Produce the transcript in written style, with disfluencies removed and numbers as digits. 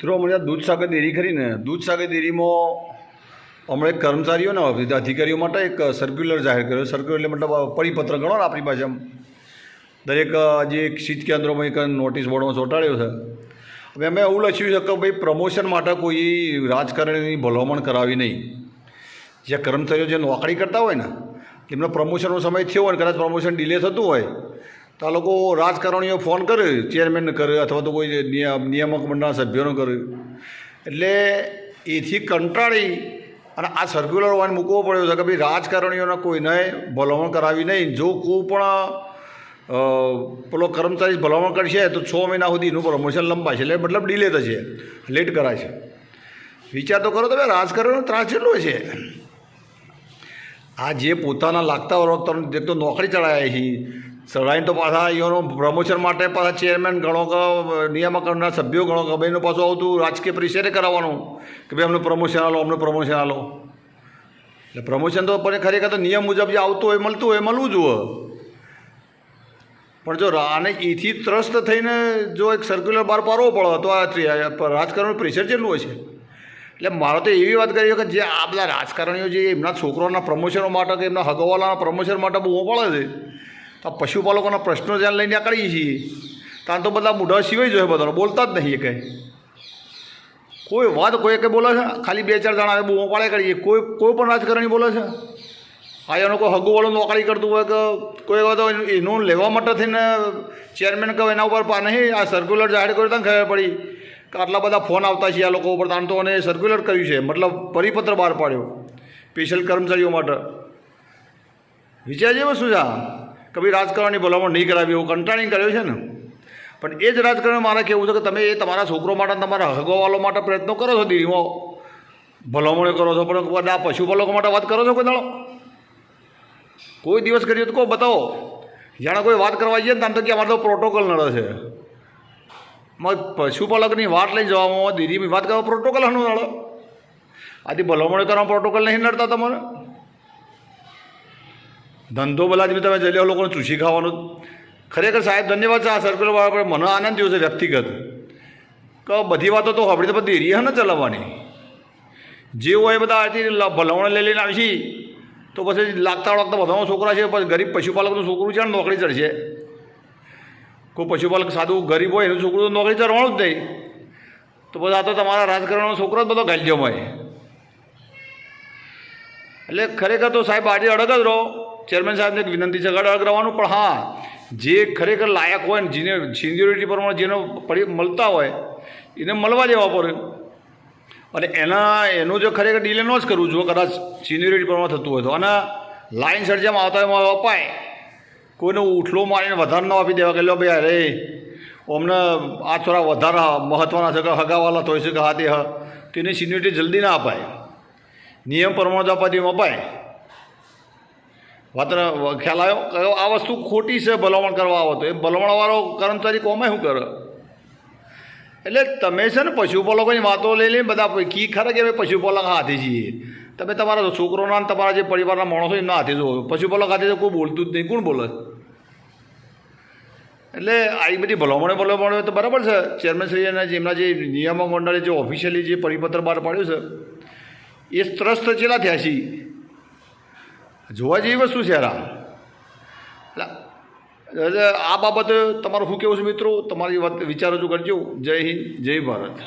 મિત્રો મને દૂધસાગર ડેરી ખરીને દૂધસાગર ડેરીમાં હમણાં એક કર્મચારીઓને અધિકારીઓ માટે એક સર્ક્યુલર જાહેર કર્યો. સર્ક્યુલર એટલે મતલબ પરિપત્ર ગણો ને આપણી પાસે દરેક જે એક શીત કેન્દ્રોમાં એક નોટિસ બોર્ડમાં ચોંટાડ્યો છે. હવે અમે એવું લખ્યું છે કે ભાઈ પ્રમોશન માટે કોઈ રાજકારણીની ભલામણ કરાવી નહીં. જે કર્મચારીઓ જે નોકરી કરતા હોય ને એમનો પ્રમોશનનો સમય થયો હોય ને કદાચ પ્રમોશન ડિલે થતું હોય તો આ લોકો રાજકારણીઓ ફોન કરે, ચેરમેનને કરે અથવા તો કોઈ નિયામક મંડળના સભ્યોને કરે. એટલે એથી કંટાળી અને આ સર્ક્યુલર વાન મૂકવો પડ્યો છે કે ભાઈ રાજકારણીઓને કોઈને ભલામણ કરાવી નહીં. જો કોઈ પણ પેલો કર્મચારી ભલામણ કરશે તો 6 મહિના સુધી એનું પ્રમોશન લંબાશે, એટલે મતલબ ડિલે થશે, લેટ કરાશે. વિચાર તો કરો તમે, રાજકારણીનો ત્રાસ કેટલો છે. આ જે પોતાના લાગતા વખત તો નોકરી ચડાવ્યા છે, ચડાવીને તો પાછા એનું પ્રમોશન માટે પાછા ચેરમેન ગણો કે નિયામકના સભ્યો ગણો કે ભાઈ એનું પાછું આવતું રાજકીય પ્રેશરે કરાવવાનું કે ભાઈ અમને પ્રમોશન આલો, અમને પ્રમોશન આલો. એટલે પ્રમોશન તો પણ ખરેખર તો નિયમ મુજબ જે આવતું હોય મળતું હોય મળવું જોઈએ. પણ જો આને એથી ત્રસ્ત થઈને જો એક સર્ક્યુલર બહાર પાડવો પડે તો આ રાજકારણનું પ્રેશર કેટલું હોય છે. એટલે મારે તો એવી વાત કરી કે જે આ બધા રાજકારણીઓ જે એમના છોકરાઓના પ્રમોશનો માટે કે એમના હગવાલાના પ્રમોશન માટે બહુ પડે છે, તો પશુપાલકોના પ્રશ્નો જ્યાં લઈને નીકળીએ છીએ ત્યાં તો બધા મૂઢા સિવાય જોઈએ, બધાને બોલતા જ નહીં. કંઈ કોઈ વાત કોઈ કંઈ બોલે છે, ખાલી 2-4 જણા આવે બહુ પાડે કરીએ. કોઈ પણ રાજકારણી બોલે છે. આ એનો કોઈ હગુવાળો નોકરી કરતું હોય કે કોઈ વાત એનું લેવા માટે થઈને ચેરમેન કહે એના ઉપર નહીં આ સર્ક્યુલર જાહેર કર્યો તો ખબર પડી કે આટલા બધા ફોન આવતા છે આ લોકો ઉપર. તાણ તો અને સર્ક્યુલર કર્યું છે, મતલબ પરિપત્ર બહાર પાડ્યો સ્પેશિયલ કર્મચારીઓ માટે. વિચાર જેવું શું છે કે ભાઈ રાજકારણની ભલામણ નહીં કરાવી, એવું કંટાળીને કર્યો છે ને. પણ એ જ રાજકારણ મારે કહેવું છે કે તમે એ તમારા છોકરો માટે તમારા હગવાલો માટે પ્રયત્નો કરો છો, દીરીમાં ભલામણો કરો છો, પણ બધા પશુપાલકો માટે વાત કરો છો કોઈ દાડો? કોઈ દિવસ કર્યો તો કોઈ બતાવો. જાણે કોઈ વાત કરવા જઈએ ને આમ તો કે અમારે તો પ્રોટોકોલ નડે છે. પશુપાલકની વાત લઈને જવામાં દીરીની વાત કરવા પ્રોટોકોલ હનું નડે? આથી ભલામણો કરવા પ્રોટોકોલ નહીં નડતા તમારે? ધંધો બલાજી તમે જઈ લો લોકોને ચૂસી ખાવાનું. ખરેખર સાહેબ ધન્યવાદ છે આ સર્કલ પર. મને આનંદ થયો છે વ્યક્તિગત કે બધી વાતો તો આપણે તો બધી એરિયા ને ચલાવવાની જે હોય બધા આથી ભલામણ લઈ લઈને આવી છીએ તો પછી લાગતા વળગતા બધાનો છોકરા છે, પછી ગરીબ પશુપાલકનું છોકરું છે ને નોકરી ચડશે. કોઈ પશુપાલક સાદું ગરીબ હોય એનું છોકરું તો નોકરી ચડવાનું જ નહીં. તો પછી આ તો તમારા રાજકારણનો છોકરો જ બધો ગાલ્યો હોય. એટલે ખરેખર તો સાહેબ આજે અડગ જ રહો. ચેરમેન સાહેબને એક વિનંતી છે અડગ રહેવાનું. પણ હા, જે ખરેખર લાયક હોય ને જેને સિનિયોરિટી પ્રમાણે જેનો મળતા હોય એને મળવા દેવા પડે. અને એનું જો ખરેખર ડીલે ન જ કરવું જોઈએ કદાચ સિનિયોરિટી પ્રમાણે થતું હોય તો. અને લાઇન સર જેમ આવતા હોય એમાં અપાય, કોઈને ઉઠલો મારીને વધારે ન આપી દેવા કે લો ભાઈ અરે અમને આ થોડા વધારે મહત્ત્વના છે કે હગાવાલા હોય છે કે હા તે તેની સિનિયોરિટી જલ્દી ના અપાય. નિયમ પ્રમાણે જ અપાતી એમ અપાય. વાત ખ્યાલ આવ્યો? આ વસ્તુ ખોટી છે ભલામણ કરવા આવો તો. એ ભલામણવાળો કર્મચારી કોમે શું કરે? એટલે તમે છે ને પશુપાલકોની વાતો લઈ લઈને બધા કી ખરા કે ભાઈ પશુપાલક હાથે છીએ. તમે તમારા છોકરોના અને તમારા જે પરિવારના માણસો એમના હાથે જુઓ. પશુપાલક હાથે તો કોઈ બોલતું જ નહીં. કોણ બોલે? એટલે આવી બધી ભલામણો તો બરાબર છે. ચેરમેનશ્રી અને જેમના જે નિયામક મંડળે જે ઓફિશિયલી જે પરિપત્ર બહાર પાડ્યું છે એ ત્રસ્ત ચેલા થયા છે જોવા જેવી વસ્તુ છે યાર. એટલે આ બાબતે તમારું શું કહેવું છે મિત્રો? તમારી વાત વિચાર રજૂ કરજો. જય હિન્દ, જય ભારત.